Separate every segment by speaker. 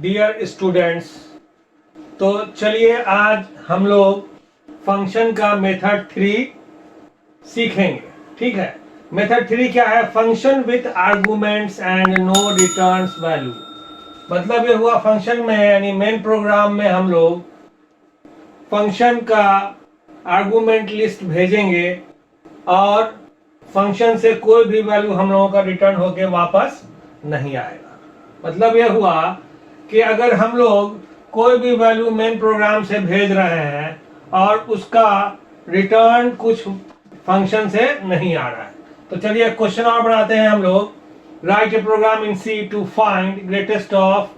Speaker 1: Dear students, तो चलिए आज हम लोग फंक्शन का मेथड 3 सीखेंगे। ठीक है, मेथड 3 क्या है? Function with arguments and no returns value. मतलब ये हुआ फंक्शन में यानी मेन प्रोग्राम में हम लोग फंक्शन का आर्गुमेंट लिस्ट भेजेंगे और फंक्शन से कोई भी वैल्यू हम लोगों का रिटर्न होके वापस नहीं आएगा। मतलब यह हुआ कि अगर हम लोग कोई भी वैल्यू मेन प्रोग्राम से भेज रहे हैं और उसका रिटर्न कुछ फंक्शन से नहीं आ रहा है, तो चलिए क्वेश्चन और बनाते हैं हम लोग। Write a program in C to find greatest of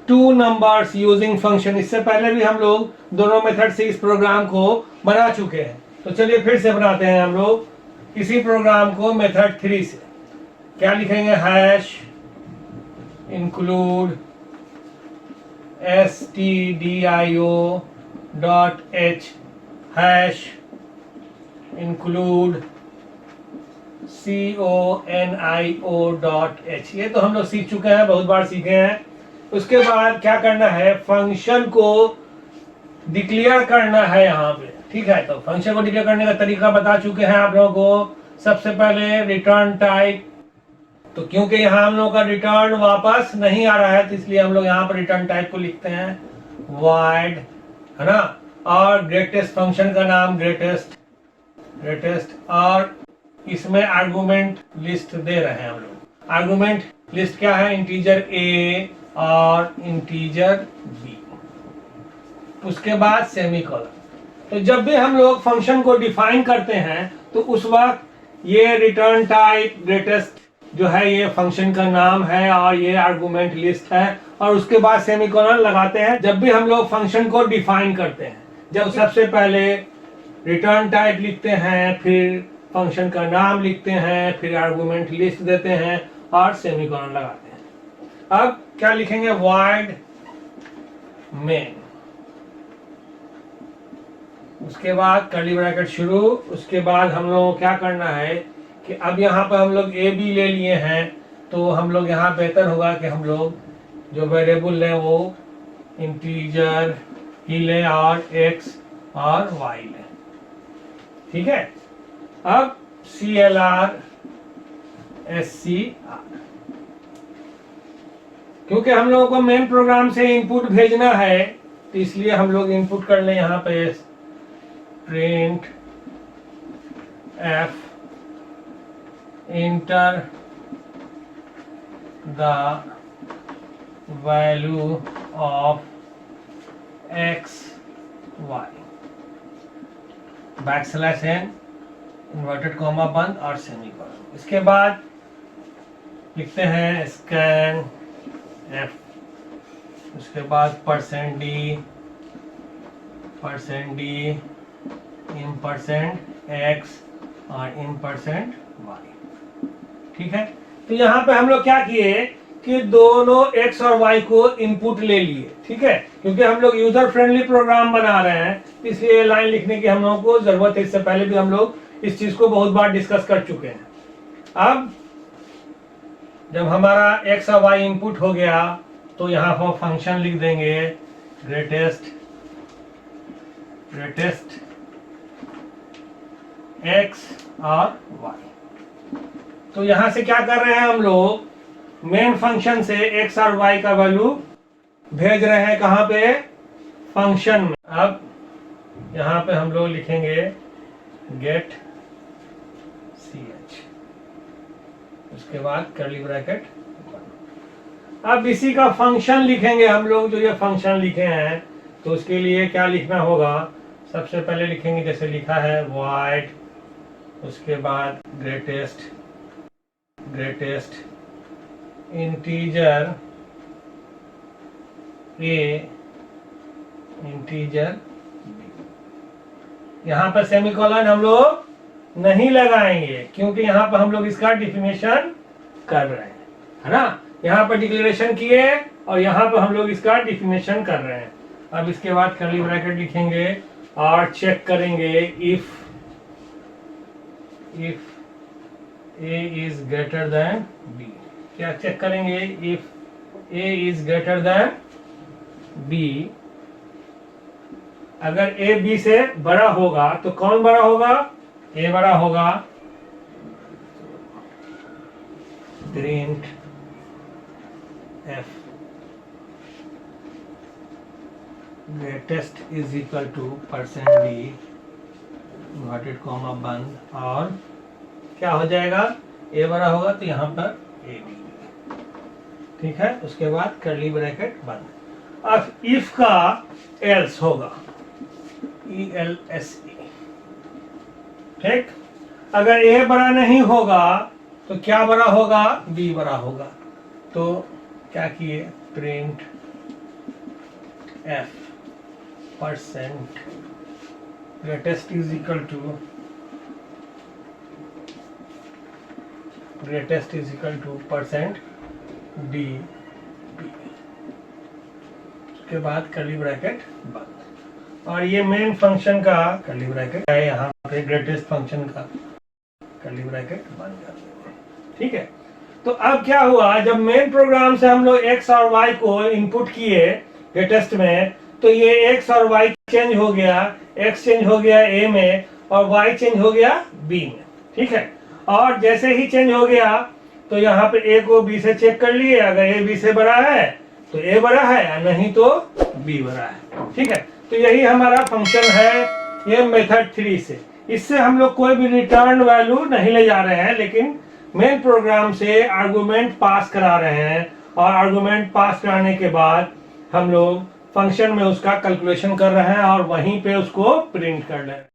Speaker 1: two numbers using function. इससे पहले भी हम लोग दोनों मेथड से इस प्रोग्राम को बना चुके हैं, तो चलिए फिर से बनाते हैं हम लोग इसी प्रोग्राम को मेथड 3 से। क्या लिखेंगे? Hash include stdio dot h hash include conio dot h। ये तो हम लोग सीख चुके हैं, बहुत बार सीखे हैं। उसके बाद क्या करना है? फंक्शन को डिक्लेयर करना है यहाँ पे। ठीक है, तो फंक्शन को डिक्लेयर करने का तरीका बता चुके हैं आप लोगों को। सबसे पहले रिटर्न टाइप, तो क्योंकि यहाँ हम लोग का रिटर्न वापस नहीं आ रहा है तो इसलिए हम लोग यहाँ पर रिटर्न टाइप को लिखते हैं void, है ना। और ग्रेटेस्ट, फंक्शन का नाम ग्रेटेस्ट, और इसमें आर्गुमेंट लिस्ट दे रहे हैं हम लोग। आर्गुमेंट लिस्ट क्या है? इंटीजर a और इंटीजर b। उसके बाद सेमीकोलन। तो जब भी हम लोग फंक्शन को डिफाइन करते हैं तो उस वक्त ये रिटर्न टाइप ग्रेटेस्ट जो है ये फंक्शन का नाम है और ये आर्गुमेंट लिस्ट है, और उसके बाद सेमीकोलन लगाते हैं जब भी हम लोग फंक्शन को डिफाइन करते हैं। जब सबसे पहले रिटर्न टाइप लिखते हैं, फिर फंक्शन का नाम लिखते हैं, फिर आर्गुमेंट लिस्ट देते हैं और सेमीकोलन लगाते हैं। अब क्या लिखेंगे? void main, उसके बाद कर्ली ब्रैकेट शुरू। उसके बाद हम लोगों को क्या करना है कि अब यहाँ पर हम लोग ए बी ले लिए हैं, तो हम लोग यहाँ बेहतर होगा कि हम लोग जो वेरिएबल लें वो इंटीजर ही लें और एक्स और वाई लें। ठीक है, अब CLR SCR, क्योंकि हम लोगों को मेन प्रोग्राम से इनपुट भेजना है तो इसलिए हम लोग इनपुट कर लें यहाँ पे print f enter the value of x y \n inverted comma बंद और सेमीकोलन। इसके बाद लिखते हैं स्कैन f, उसके बाद %d %x और %y। ठीक है, तो यहाँ पे हम लोग क्या किए कि दोनों x और y को इनपुट ले लिए। ठीक है, क्योंकि हम लोग यूजर फ्रेंडली प्रोग्राम बना रहे हैं इसलिए लाइन लिखने की हम लोगों को जरूरत है। इससे पहले भी हम लोग इस चीज को बहुत बार डिस्कस कर चुके हैं। अब जब हमारा x और y इनपुट हो गया तो यहाँ पर फंक्शन लिख देंगे ग्रेटेस्ट x और y। तो यहां से क्या कर रहे हैं हम लोग? मेन फंक्शन से x और y का वैल्यू भेज रहे हैं कहां पे? फंक्शन में। अब यहां पे हम लोग लिखेंगे गेट ch, उसके बाद कर्ली ब्रैकेट। अब इसी का फंक्शन लिखेंगे हम लोग, जो ये फंक्शन लिखे हैं तो उसके लिए क्या लिखना होगा? सबसे पहले लिखेंगे जैसे लिखा है void, उसके बाद greatest integer a integer b। यहाँ पर सेमीकोलन हम लोग नहीं लगाएंगे क्योंकि यहाँ पर हम लोग इसका डिफिनेशन कर रहे हैं, है ना। यहाँ पर डिक्लेरेशन किए और यहाँ पर हम लोग इसका डिफिनेशन कर रहे हैं। अब इसके बाद कर्ली ब्रैकेट लिखेंगे और चेक करेंगे if a is greater than b। क्या चेक करेंगे? If a is greater than b, अगर ए बी से बड़ा होगा तो कौन बड़ा होगा? ए बड़ा होगा। Printf greatest is equal to percent b inverted comma बंद, और क्या हो जाएगा? ए बड़ा होगा तो यहाँ पर ए बी, ठीक है। उसके बाद कर्ली ब्रैकेट बंद। अब इफ का एल्स होगा, ELSE, ठीक। अगर ए बड़ा नहीं होगा तो क्या बड़ा होगा? बी बड़ा होगा। तो क्या किए? Printf percent greatest is equal to percent d b, उसके बाद कर्ली ब्रैकेट बंद। और ये मेन फंक्शन का कर्ली ब्रैकेट है, यहाँ पे ग्रेटेस्ट फंक्शन का कर्ली ब्रैकेट बंद कर देंगे, ठीक है। तो अब क्या हुआ, जब मेन प्रोग्राम से हम लोग x और y को इनपुट किए ग्रेटेस्ट में, तो ये x और y चेंज हो गया, x चेंज हो गया a में और y चेंज हो गया b में, ठीक है। और जैसे ही चेंज हो गया तो यहाँ पे a को b से चेक कर लिए, अगर a b से बड़ा है तो a बड़ा है, नहीं तो b बड़ा है, ठीक है। तो यही हमारा फंक्शन है, ये मेथड 3 से। इससे हम लोग कोई भी रिटर्न वैल्यू नहीं ले जा रहे हैं, लेकिन मेन प्रोग्राम से आर्गुमेंट पास करा रहे हैं, और आर्गुमेंट पास कराने के बाद हम लोग फंक्शन में उसका कैलकुलेशन कर रहे हैं और वहीं पे उसको प्रिंट कर रहे हैं।